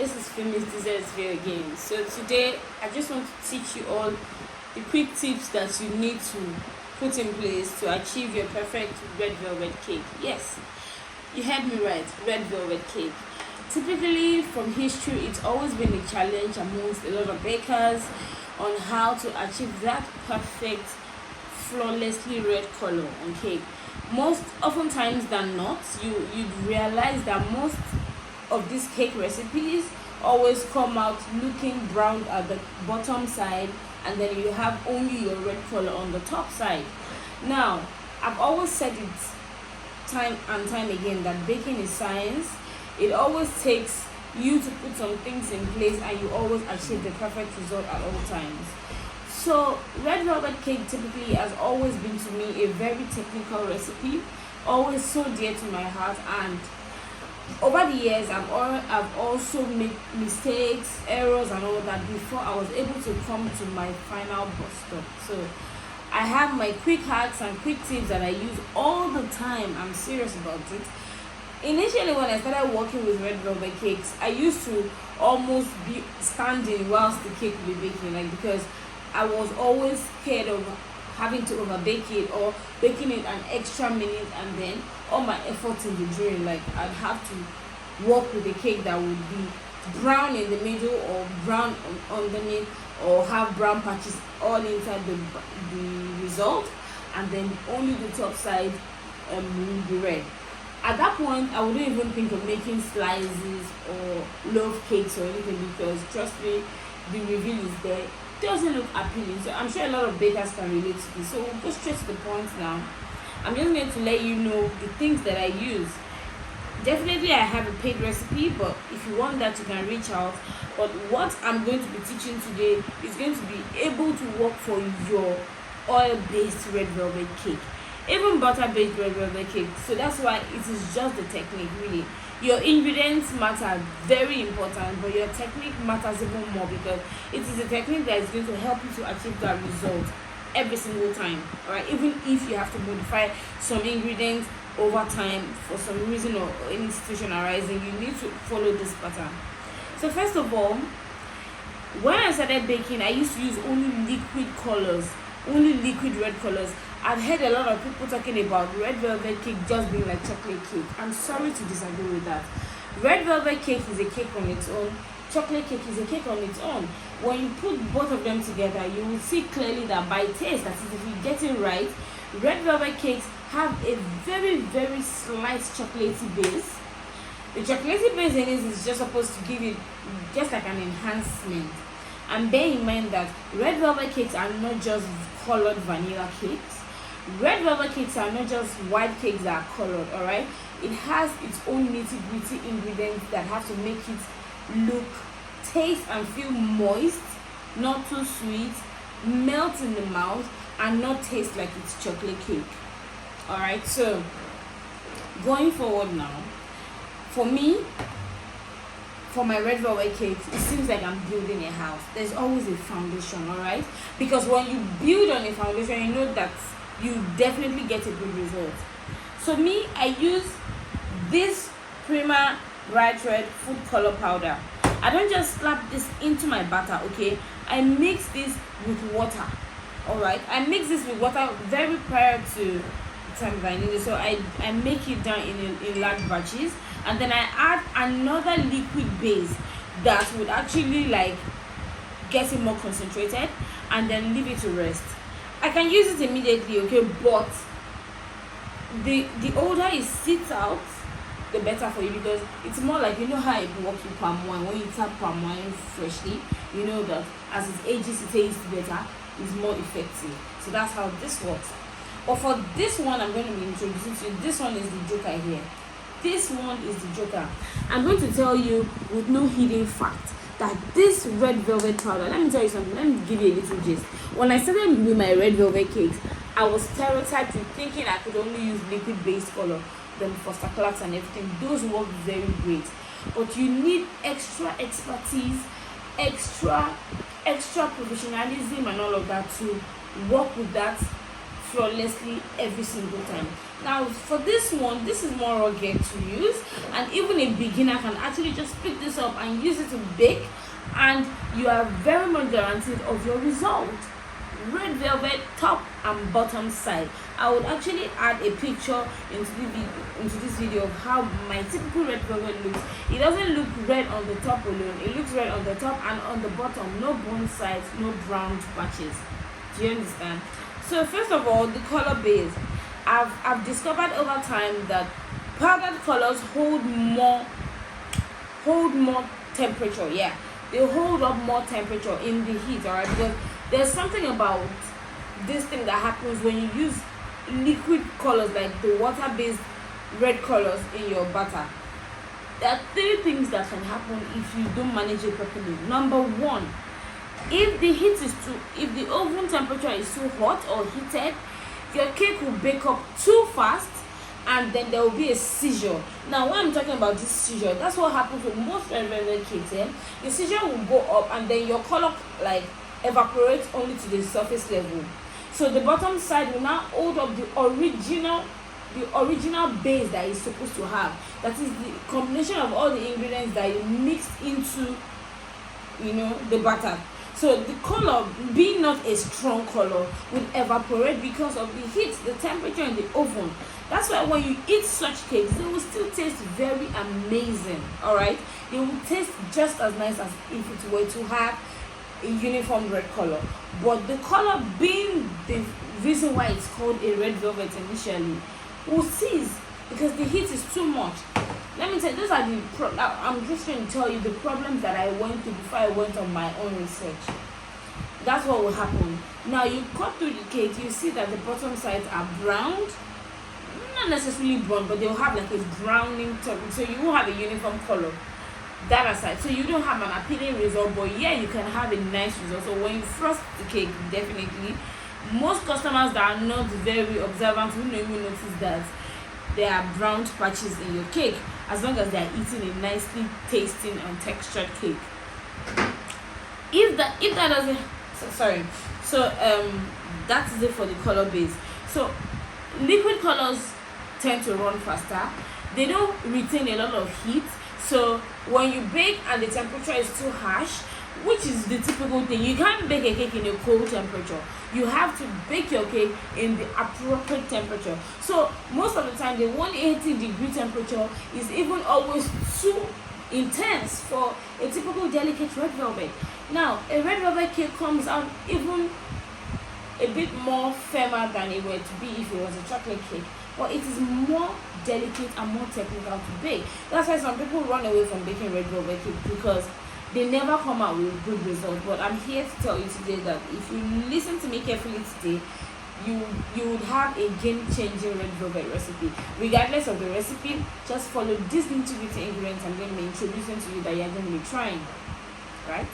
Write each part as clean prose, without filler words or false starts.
This is Famous Desserts here again. So today I just want to teach you all the quick tips that you need to put in place to achieve your perfect red velvet cake. Yes, you heard me right, red velvet cake. Typically from history, it's always been a challenge amongst a lot of bakers on how to achieve that perfect flawlessly red color on cake. Most oftentimes than not, you'd realize that most of these cake recipes always come out looking brown at the bottom side, and then you have only your red color on the top side. Now, I've always said it time and time again that baking is science. It always takes you to put some things in place and you always achieve the perfect result at all times. So red velvet cake typically has always been to me a very technical recipe, always so dear to my heart, and over the years I've also made mistakes, errors and all that before I was able to come to my final bus stop. So I have my quick hacks and quick tips that I use all the time. I'm serious about it. Initially, when I started working with red velvet cakes, I used to almost be standing whilst the cake would be baking, like, because I was always scared of having to overbake it or baking it an extra minute, and then all my efforts in the drawing, like, I'd have to work with a cake that would be brown in the middle or brown underneath, or have brown patches all inside the result, and then only the top side will be red. At that point, I wouldn't even think of making slices or loaf cakes or anything, because trust me, the reveal is there. It doesn't look appealing. So I'm sure a lot of bakers can relate to this. So we'll go straight to the point now. I'm just going to let you know the things that I use. Definitely I have a paid recipe, but if you want that, you can reach out. But what I'm going to be teaching today is going to be able to work for your oil-based red velvet cake, even butter-based red velvet cake. So that's why it is just the technique, really. Your ingredients matter, very important, but your technique matters even more, because it is a technique that is going to help you to achieve that result every single time. All right, even if you have to modify some ingredients over time for some reason or any situation arising, you need to follow this pattern. So first of all, when I started baking, I used to use only liquid colors, only liquid red colors. I've heard a lot of people talking about red velvet cake just being like chocolate cake. I'm sorry to disagree with that. Red velvet cake is a cake on its own. Chocolate cake is a cake on its own. When you put both of them together, you will see clearly that by taste, that is, if you get it right, red velvet cakes have a very, very slight chocolatey base. The chocolatey base in it is just supposed to give it just like an enhancement. And bear in mind that red velvet cakes are not just colored vanilla cakes. Red velvet cakes are not just white cakes that are colored, alright? It has its own nitty-gritty ingredients that have to make it look, taste and feel moist, not too sweet, melt in the mouth, and not taste like it's chocolate cake. Alright, so going forward now, for me, for my red velvet cakes, it seems like I'm building a house. There's always a foundation, alright? Because when you build on a foundation, you know that you definitely get a good result. So me, I use this Prima Bright Red food color powder. I don't just slap this into my batter, okay? I mix this with water, alright? I mix this with water very prior to the time that I need it. So I make it down in large batches, and then I add another liquid base that would actually like get it more concentrated, and then leave it to rest. I can use it immediately, okay, but the older it sits out, the better for you, because it's more like, you know how it works with palm wine. When you tap palm wine freshly, you know that as it ages, it tastes better, it's more effective. So that's how this works. But for this one, I'm going to be introducing to you. This one is the joker here. This one is the joker. I'm going to tell you with no hidden fact that this red velvet powder, let me tell you something, let me give you a little gist. When I started with my red velvet cakes, I was stereotyped with thinking I could only use liquid based color, then for class and everything. Those work very great, but you need extra expertise, extra professionalism and all of that to work with that flawlessly every single time. Now for this one, this is more rugged to use, and even a beginner can actually just pick this up and use it to bake, and you are very much guaranteed of your result. Red velvet top and bottom side. I would actually add a picture into this video of how my typical red velvet looks. It doesn't look red on the top alone, it looks red on the top and on the bottom. No burnt sides, no brown patches. Do you understand? So first of all, the color base. I've discovered over time that powdered colors hold more temperature. Yeah, they hold up more temperature in the heat, alright? Because there's something about this thing that happens when you use liquid colors like the water-based red colors in your batter. There are 3 things that can happen if you don't manage it properly. Number 1, if the oven temperature is too hot or heated, your cake will bake up too fast, and then there will be a seizure. Now when I'm talking about this seizure, that's what happens with most red velvet cakes. The seizure will go up, and then your color like evaporates only to the surface level. So the bottom side will now hold up the original base that it's supposed to have. That is the combination of all the ingredients that you mixed into the batter. So the color, being not a strong color, will evaporate because of the heat, the temperature in the oven. That's why when you eat such cakes, they will still taste very amazing. Alright, they will taste just as nice as if it were to have a uniform red color. But the color, being the reason why it's called a red velvet initially, will cease because the heat is too much. Let me tell you, those are I'm just going to tell you the problems that I went through before I went on my own research. That's what will happen. Now you cut through the cake, you see that the bottom sides are browned. Not necessarily brown, but they'll have like a browning top, so you won't have a uniform color. That aside, so you don't have an appealing result, but yeah, you can have a nice result. So when you frost the cake, definitely, most customers that are not very observant will not even notice that there are brown patches in your cake, as long as they are eating a nicely tasting and textured cake. If that doesn't, that is it for the color base. So liquid colors tend to run faster, they don't retain a lot of heat. So when you bake and the temperature is too harsh, which is the typical thing, you can't bake a cake in a cold temperature. You have to bake your cake in the appropriate temperature. So most of the time, the 180-degree temperature is even always too intense for a typical delicate red velvet. Now, a red velvet cake comes out even a bit more firmer than it were to be if it was a chocolate cake, but it is more delicate and more technical to bake. That's why some people run away from baking red velvet cake, because they never come out with good results. But I'm here to tell you today that if you listen to me carefully today, you would have a game-changing red velvet recipe. Regardless of the recipe, just follow these nitty-gritty ingredients I'm going to be introducing to you that you're going to be trying, right?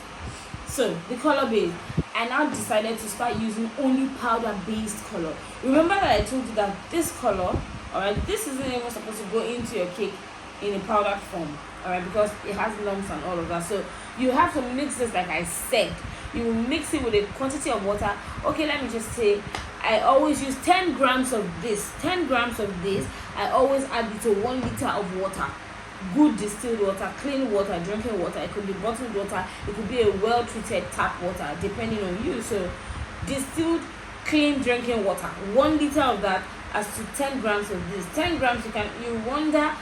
So the color base, I now decided to start using only powder-based color. Remember that I told you that this color, alright, this isn't even supposed to go into your cake in a powdered form, alright, because it has lumps and all of that. So you have to mix this like I said. You will mix it with a quantity of water. Okay, let me just say, I always use 10 grams of this. 10 grams of this, I always add it to 1 liter of water. Good distilled water, clean water, drinking water. It could be bottled water, it could be a well-treated tap water, depending on you. So distilled, clean drinking water, 1 liter of that as to 10 grams of this. 10 grams, you wonder,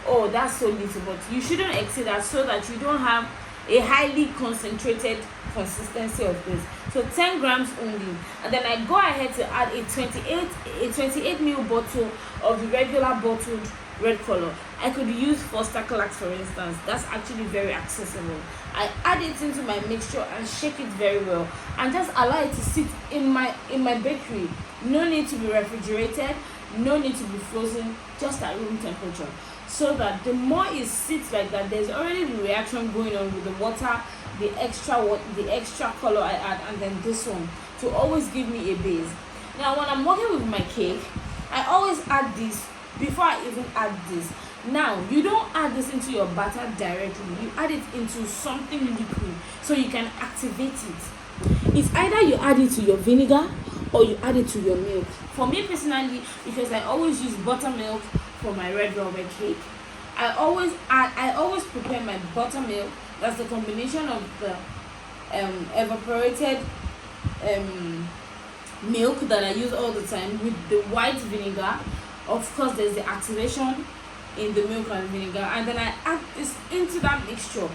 oh, that's so little, but you shouldn't exceed that, so that you don't have a highly concentrated consistency of this. So 10 grams only, and then I go ahead to add a 28 ml bottle of the regular bottled red color. I could use Foster Clarks, for instance. That's actually very accessible. I add it into my mixture and shake it very well, and just allow it to sit in my bakery. No need to be refrigerated, no need to be frozen, just at room temperature. So that the more it sits like that, there's already the reaction going on with the water, the extra color I add, and then this one to always give me a base. Now when I'm working with my cake, I always add this before I even add this. Now you don't add this into your batter directly, you add it into something liquid so you can activate it. It's either you add it to your vinegar, or you add it to your milk. For me personally, because I always use buttermilk for my red velvet cake, I always prepare my buttermilk. That's the combination of the evaporated milk that I use all the time with the white vinegar. Of course, there's the activation in the milk and vinegar, and then I add this into that mixture,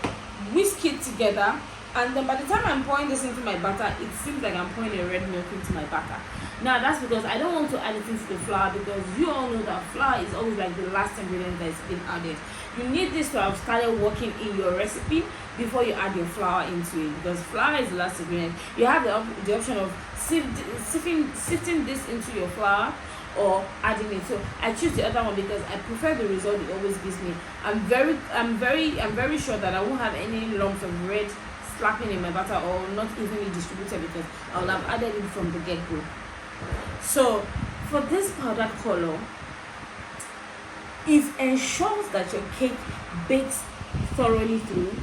whisk it together, and then by the time I'm pouring this into my batter, it seems like I'm pouring a red milk into my batter. Now that's because I don't want to add it into the flour, because you all know that flour is always like the last ingredient that's been added. You need this to have started working in your recipe before you add your flour into it, because flour is the last ingredient. You have the option of sifting this into your flour or adding it. So I choose the other one because I prefer the result it always gives me. I'm very sure that I won't have any lumps of red slapping in my batter or not evenly distributed, because I will have added it from the get-go. So for this powdered color, it ensures that your cake bakes thoroughly through,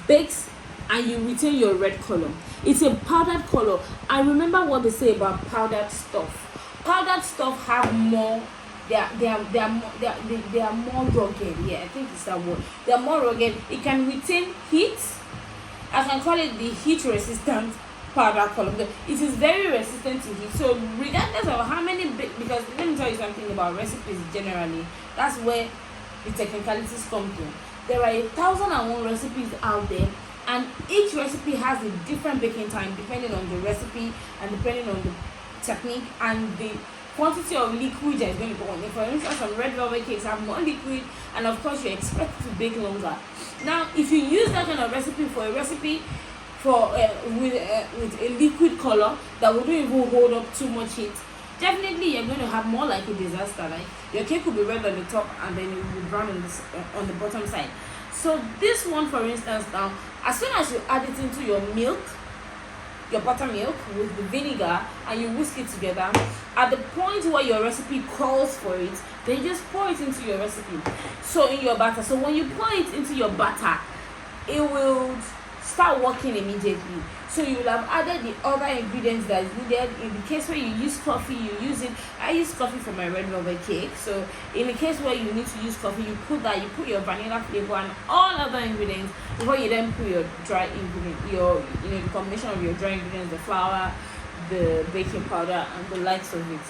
bakes, and you retain your red color. It's a powdered color. And remember what they say about powdered stuff. Powdered stuff have more, they are more rugged. Yeah, I think it's that word. They are more rugged. It can retain heat. I can call it the heat resistant powder color. It is very resistant to heat. So regardless of how many, because let me tell you something about recipes generally. That's where the technicalities come to. There are 1,001 recipes out there, and each recipe has a different baking time depending on the recipe and depending on the technique and the quantity of liquid that is going to go on it. For instance, some red velvet cakes have more liquid, and of course you expect to bake longer. Now, if you use that kind of recipe for a recipe for with a liquid color that wouldn't even hold up too much heat, definitely you're going to have more like a disaster. Like your cake will be red on the top and then it will be brown on the bottom side. So this one, for instance, now as soon as you add it into your milk, your buttermilk with the vinegar, and you whisk it together, at the point where your recipe calls for it, then you just pour it into your recipe. So in your batter, so when you pour it into your batter, it will start working immediately. So you will have added the other ingredients that is needed. In the case where you use coffee, you use it. I use coffee for my red velvet cake. So in the case where you need to use coffee, you put your vanilla flavor and all other ingredients before you then put your dry ingredient, the combination of your dry ingredients, the flour, the baking powder, and the likes of it.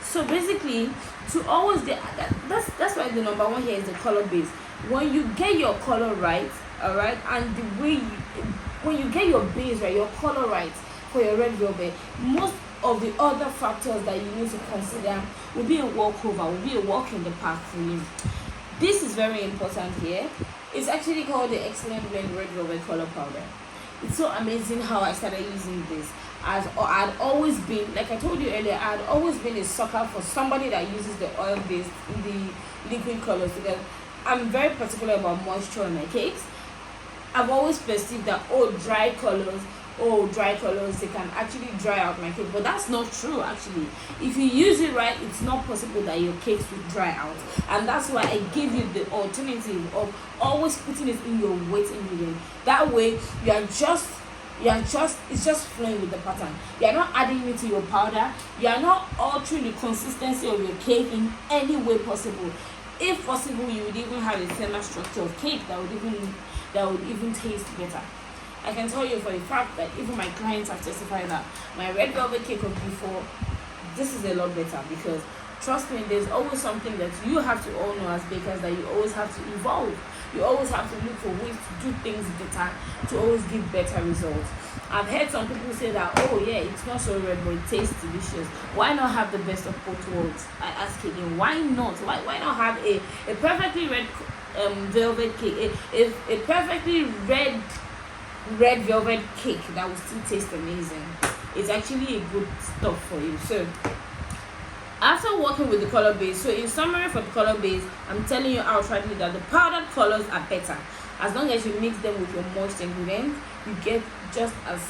So basically, to always that's why the number one here is the color base. When you get your color right, all right, and the way when you get your base right, your color right for your red velvet, most of the other factors that you need to consider will be a walkover, will be a walk in the park for you. This is very important here. It's actually called the Excellent Blend Red Velvet Color Powder. It's so amazing how I started using this. I'd always been, like I told you earlier, I'd always been a sucker for somebody that uses the oil-based, the liquid colors, because I'm very particular about moisture in my cakes. I've always perceived that dry colors, they can actually dry out my cake, but that's not true. Actually, if you use it right, it's not possible that your cakes will dry out, and that's why I give you the alternative of always putting it in your wet ingredient. That way it's just flowing with the pattern. You're not adding it to your powder, you're not altering the consistency of your cake in any way possible. If possible, you would even have a thinner structure of cake that would even taste better. I can tell you for a fact that even my clients have testified that my red velvet cake of before, this is a lot better, because trust me, there's always something that you have to all know as bakers, that you always have to evolve. You always have to look for ways to do things better, to always give better results. I've heard some people say that, it's not so red, but it tastes delicious. Why not have the best of both worlds? I ask again, why not? Why not have a perfectly red velvet cake, a perfectly red velvet cake that will still taste amazing? It's actually a good stuff for you. So after working with the color base, so in summary for the color base, I'm telling you outrightly that the powdered colors are better. As long as you mix them with your moist ingredients, you get just as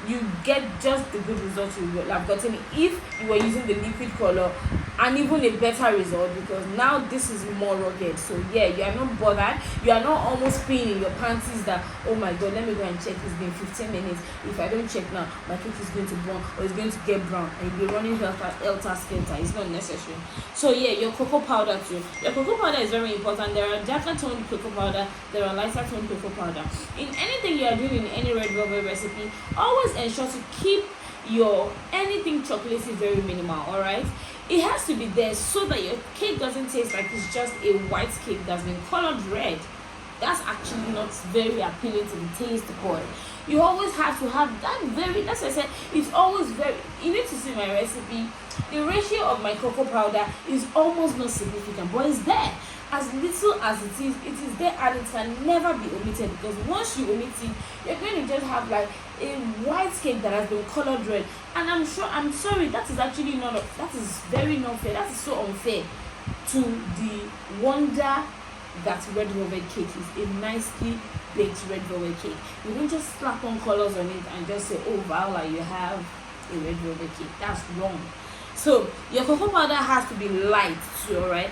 you get just the good results you will have gotten if you were using the liquid color, and even a better result, because now this is more rugged. So yeah, you are not bothered, you are not almost peeing in your panties that, oh my god, let me go and check, it's been 15 minutes, if I don't check now my cake is going to burn or it's going to get brown, and you'll be running helter skelter. It's not necessary. So yeah, your cocoa powder too. Your cocoa powder is very important. There are darker toned cocoa powder, there are lighter toned cocoa powder. In anything you are doing in any red velvet recipe, always ensure to keep your anything chocolatey very minimal. All right, it has to be there so that your cake doesn't taste like it's just a white cake that's been colored red. That's actually not very appealing to the taste bud. You always have to have that very, that's what I said, it's always very, you need to see my recipe. The ratio of my cocoa powder is almost not significant, but it's there. As little as it is there, and it can never be omitted, because once you omit it, you're going to just have like a white cake that has been colored red. And I'm sorry, that is actually that is very not fair. That is so unfair to the wonder that red velvet cake is. A nicely baked red velvet cake, you don't just slap on colors on it and just say, oh voila, you have a red velvet cake. That's wrong. So your cocoa powder has to be light too. All right,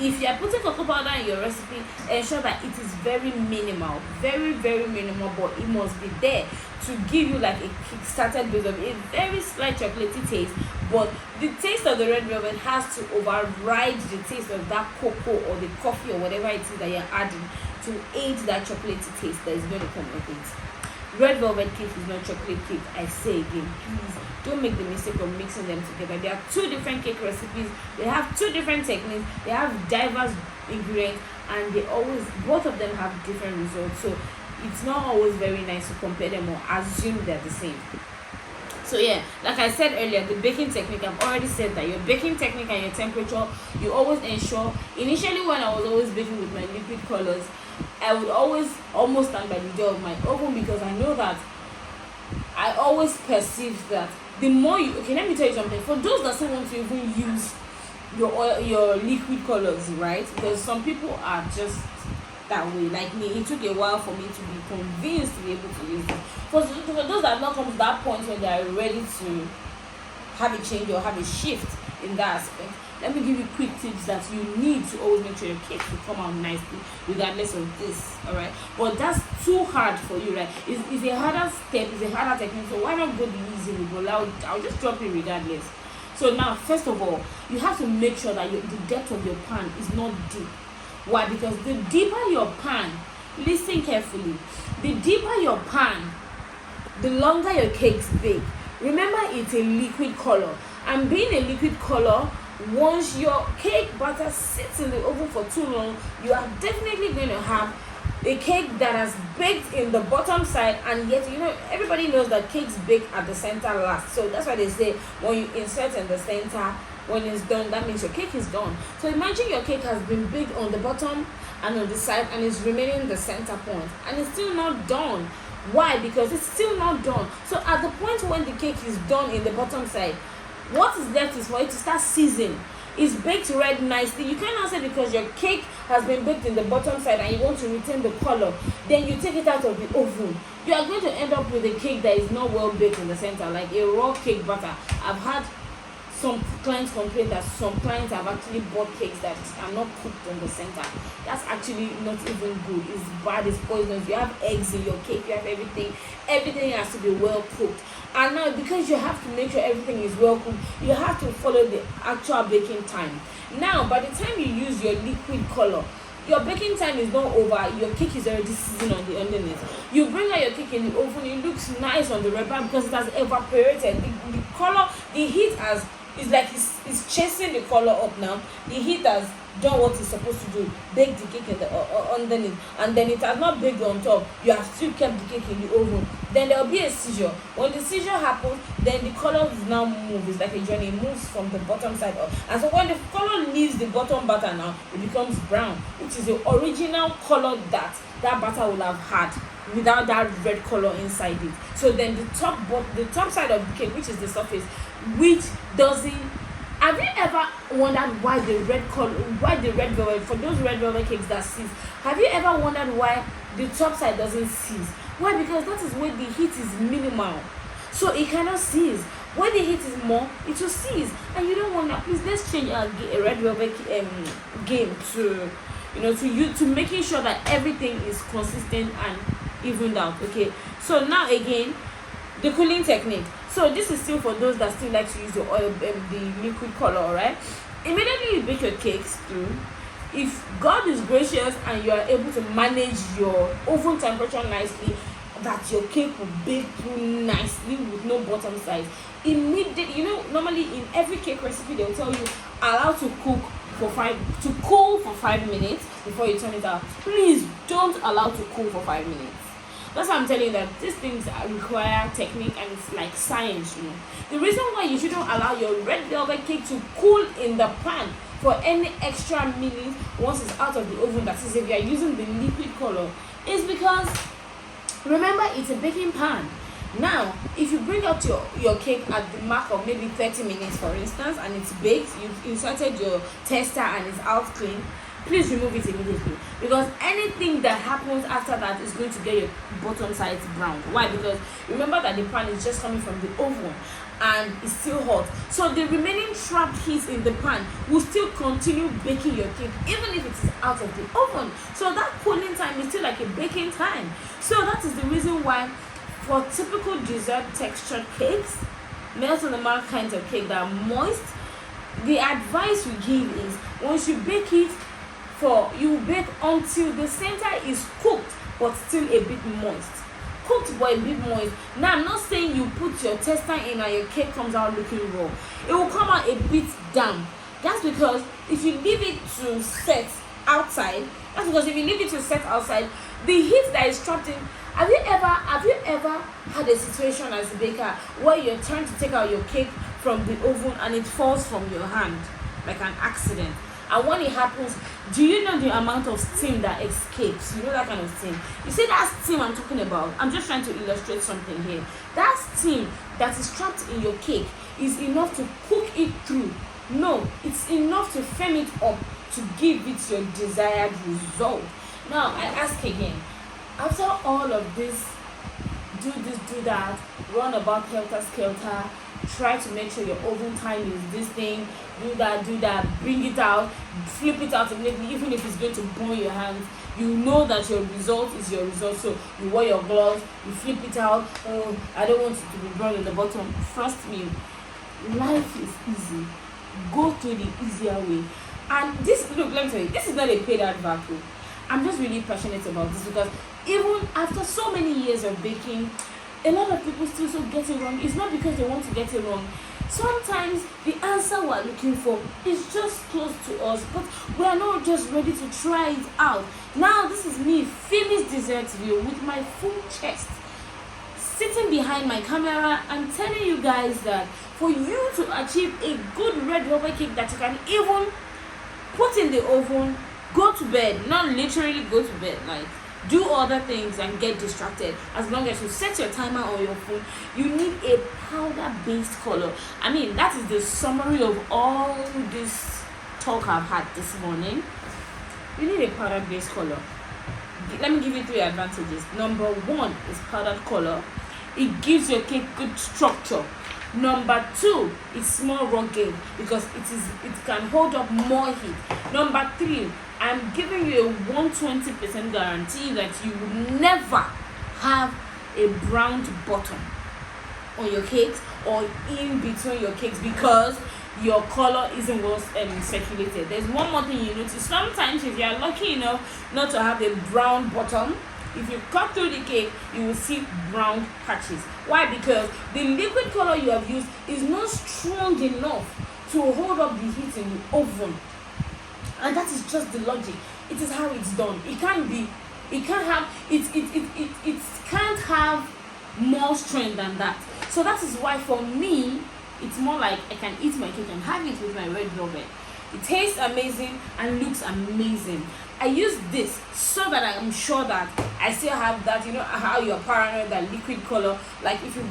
if you are putting cocoa powder in your recipe, ensure that it is very minimal, very minimal, but it must be there to give you like a kick-started base of a very slight chocolatey taste. But the taste of the red velvet has to override the taste of that cocoa or the coffee or whatever it is that you're adding to aid that chocolatey taste that is going to come with it. Red velvet cake is not chocolate cake. I say again, please don't make the mistake of mixing them together. There are two different cake recipes, they have two different techniques, they have diverse ingredients, and both of them have different results. So it's not always very nice to compare them or assume they're the same. So yeah, like I said earlier, the baking technique, I've already said that your baking technique and your temperature, you always ensure. Initially, when I was always baking with my liquid colors, I would always almost stand by the door of my oven, because I know that I always perceive that the more you, okay, let me tell you something, for those that still want to even use your liquid colors, right? Because some people are just that way, like me. It took a while for me to be convinced to be able to use them. For those that have not come to that point when they are ready to have a change or have a shift in that aspect, let me give you quick tips that you need to always make sure your cake will come out nicely regardless of this. All right, but that's too hard for you, right? It's a harder step, it's a harder technique, so why not go the easy way? But I'll just drop it regardless. So now, first of all, you have to make sure that the depth of your pan is not deep. Why? Because the deeper your pan, listen carefully, the deeper your pan, the longer your cakes bake. Remember, it's a liquid color, and being a liquid color, once your cake batter sits in the oven for too long, you are definitely going to have a cake that has baked in the bottom side, and yet, everybody knows that cakes bake at the center last. So that's why they say when you insert in the center, when it's done, that means your cake is done. So imagine your cake has been baked on the bottom and on the side, and it's remaining the center point, and it's still not done. Why? Because it's still not done. So at the point when the cake is done in the bottom side, what is left is for it to start sizzling. It's baked red nicely. You cannot say because your cake has been baked in the bottom side and you want to retain the color, then you take it out of the oven. You are going to end up with a cake that is not well baked in the center, like a raw cake batter. I've had some clients complain that some clients have actually bought cakes that are not cooked in the center. That's actually not even good. It's bad, it's poisonous. You have eggs in your cake, you have everything has to be well cooked. And now, because you have to make sure everything is well cooked, you have to follow the actual baking time. Now, by the time you use your liquid color, your baking time is not over, your cake is already seasoned on the underneath. You bring out your cake in the oven, it looks nice on the red pan because it has evaporated. The color, the heat has, it's chasing the color up now. The heat has done what it's supposed to do, bake the cake in the underneath, and then it has not baked on top. You have still kept the cake in the oven. Then there will be a seizure. When the seizure happens, then the color is now moved. It's like a journey, it moves from the bottom side up. And so when the color leaves the bottom batter now, it becomes brown, which is the original color that batter will have had without that red color inside it. So then the top side of the cake, which is the surface, which doesn't. Have you ever wondered why the red velvet, for those red velvet cakes that seize, have you ever wondered why the top side doesn't seize? Why? Because that is where the heat is minimal. so it cannot seize. When the heat is more, it will seize, and you don't want that. Please, let's change our red velvet game to, to making sure that everything is consistent and evened out. Okay, so now again, the cooling technique. So this is still for those that still like to use the oil, the liquid color, right? Immediately you bake your cakes through, if God is gracious and you are able to manage your oven temperature nicely, that your cake will bake through nicely with no bottom side. Immediately, normally in every cake recipe they will tell you allow to cool for 5 minutes before you turn it out. Please don't allow to cool for 5 minutes. That's why I'm telling you that these things require technique, and it's like science. The reason why you shouldn't allow your red velvet cake to cool in the pan for any extra minutes once it's out of the oven, that is if you are using the liquid color, is because remember, it's a baking pan. Now if you bring out your cake at the mark of maybe 30 minutes for instance, and it's baked, you've inserted your tester and it's out clean, please remove it immediately, because anything that happens after that is going to get your bottom sides brown. Why? Because remember that the pan is just coming from the oven and it's still hot, so the remaining trapped heat in the pan will still continue baking your cake even if it is out of the oven. So that cooling time is still like a baking time. So that is the reason why for typical dessert textured cakes, melt in the mouth kinds of cake that are moist, the advice we give is once you bake it, you bake until the center is cooked but still a bit moist. Cooked but a bit moist. Now I'm not saying you put your tester in and your cake comes out looking raw. It will come out a bit damp. That's because if you leave it to set outside, the heat that is trapped in. Have you ever had a situation as a baker where you're trying to take out your cake from the oven and it falls from your hand like an accident? And when it happens, do you know the amount of steam that escapes? You know that kind of steam. You see that steam I'm talking about? I'm just trying to illustrate something here. That steam that is trapped in your cake is enough to cook it through. No, it's enough to firm it up to give it your desired result. Now, I ask again, after all of this, do that, run about helter-skelter, try to make sure your oven time is this thing, do that, bring it out, flip it out immediately, even if it's going to burn your hands, you know that your result is your result. So you wear your gloves, you flip it out. Oh, I don't want it to be burned in the bottom. Trust me, life is easy. Go to the easier way. And this, look, let me tell you, this is not a paid advert. I'm just really passionate about this, because even after so many years of baking, a lot of people still get it wrong. It's not because they want to get it wrong. Sometimes the answer we're looking for is just close to us, but we are not just ready to try it out. Now this is me, finished dessert view with my full chest, sitting behind my camera and telling you guys that for you to achieve a good red velvet cake that you can even put in the oven, go to bed, not literally go to bed, like do other things and get distracted. As long as you set your timer on your phone, you need a powder based color. I mean, that is the summary of all this talk I've had this morning. You need a powder based color. Let me give you 3 advantages. Number 1 is powdered color. It gives your cake good structure. Number 2 is more rugged because it can hold up more heat. Number 3, I'm giving you a 120% guarantee that you will never have a browned bottom on your cakes or in between your cakes because your color isn't well circulated. There's one more thing you notice. Sometimes if you are lucky enough not to have a brown bottom, if you cut through the cake, you will see brown patches. Why? Because the liquid color you have used is not strong enough to hold up the heat in the oven. And that is just the logic. It is how it's done. It can't have more strength than that. So that is why for me, it's more like I can eat my cake and have it with my red velvet. It tastes amazing and looks amazing. I use this so that I'm sure that I still have that, you know how you're paranoid, that liquid color. Like if you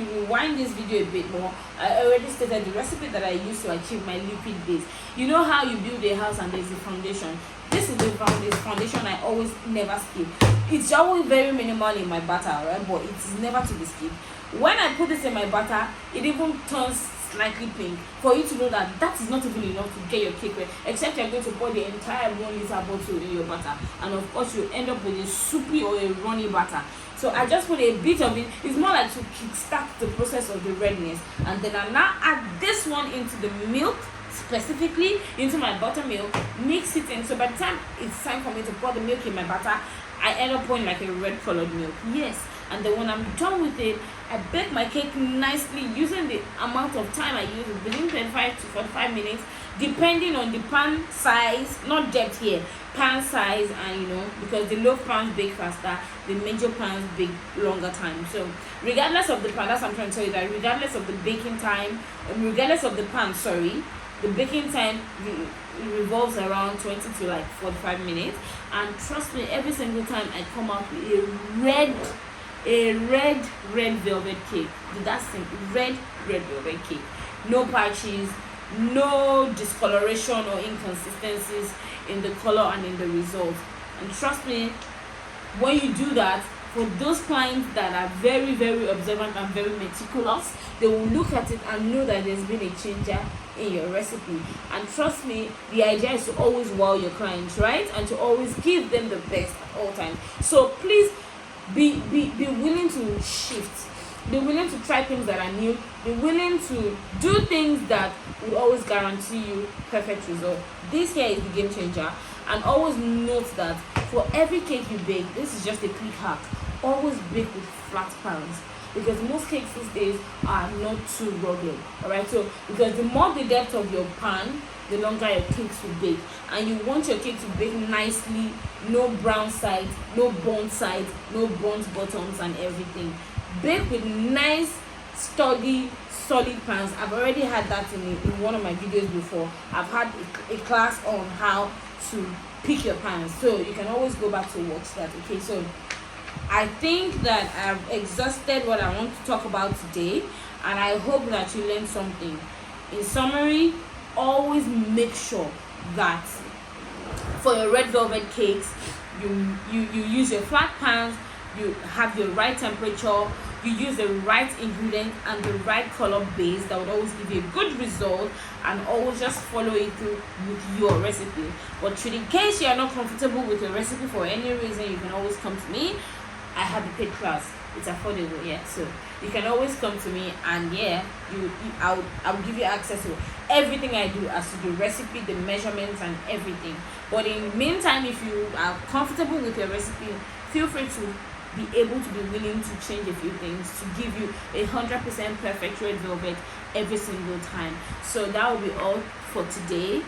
rewind this video a bit more, I already stated the recipe that I used to achieve my liquid base. You know how you build a house and there's a foundation. This is the foundation I always never skip. It's always very minimal in my batter, right? But it's never to be skipped. When I put this in my batter, it even turns slightly pink, for you to know that that is not even enough to get your cake ready, except you're going to pour the entire 1 liter bottle in your batter, and of course you end up with a soupy or a runny batter. So I just put a bit of it. It's more like to kickstart the process of the redness, and then I now add this one into the milk, specifically into my buttermilk, mix it in. So by the time it's time for me to pour the milk in my batter, I end up pouring like a red colored milk. Yes. And then when I'm done with it, I bake my cake nicely using the amount of time I use, within 25 to 45 minutes, depending on the pan size, not depth here, pan size, and you know, because the loaf pans bake faster, the major pans bake longer time. So regardless of the pan, that's what I'm trying to tell you, that regardless of the baking time, regardless of the pan, sorry, the baking time revolves around 20 to like 45 minutes. And trust me, every single time I come out with a red velvet cake. That's the red velvet cake. No patches, no discoloration or inconsistencies in the color and in the result. And trust me, when you do that, for those clients that are very, very observant and very meticulous, they will look at it and know that there's been a changer in your recipe. And trust me, the idea is to always wow your clients, right? And to always give them the best at all times. So please be willing to shift, be willing to try things that are new, be willing to do things that will always guarantee you perfect result. This here is the game changer. And always note that for every cake you bake, this is just a quick hack, always bake with flat pans, because most cakes these days are not too rugged. All right, so because the more the depth of your pan, the longer your cakes will bake, and you want your cake to bake nicely, no brown sides, no burnt sides, no burnt bottoms, and everything. Bake with nice, sturdy, solid pans. I've already had that in one of my videos before. I've had a class on how to pick your pans, so you can always go back to watch that. Okay, so I think that I've exhausted what I want to talk about today, and I hope that you learned something. In summary, always make sure that for your red velvet cakes, you use your flat pans, you have your right temperature, you use the right ingredient and the right color base that would always give you a good result, and always just follow it through with your recipe. But should, in case you are not comfortable with your recipe for any reason, you can always come to me. I have a paid class. It's affordable, yeah. So you can always come to me, and yeah, I'll give you access to everything I do as to the recipe, the measurements, and everything. But in the meantime, if you are comfortable with your recipe, feel free to be able to be willing to change a few things to give you 100% perfect red velvet every single time. So that will be all for today.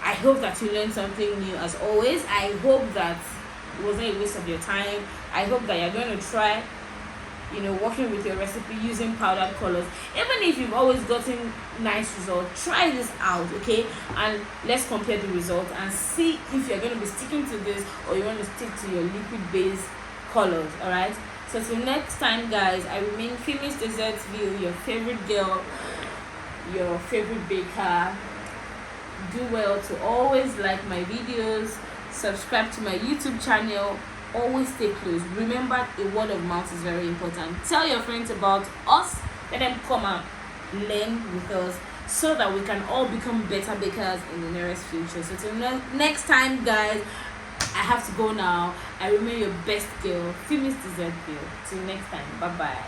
I hope that you learned something new. As always, I hope that it wasn't a waste of your time. I hope that you're going to try, working with your recipe using powdered colors. Even if you've always gotten nice results, try this out, okay? And let's compare the results and see if you're going to be sticking to this, or you want to stick to your liquid base colors. All right, so till next time, guys, I remain Finished Desserts View, your favorite girl, your favorite baker. Do well to always like my videos, subscribe to my YouTube channel, always stay close. Remember, the word of mouth is very important. Tell your friends about us, let them come and learn with us, so that we can all become better bakers in the nearest future. So till next time, guys, I have to go now. I remain your best girl, Finished Dessert Girl. Till next time, bye bye.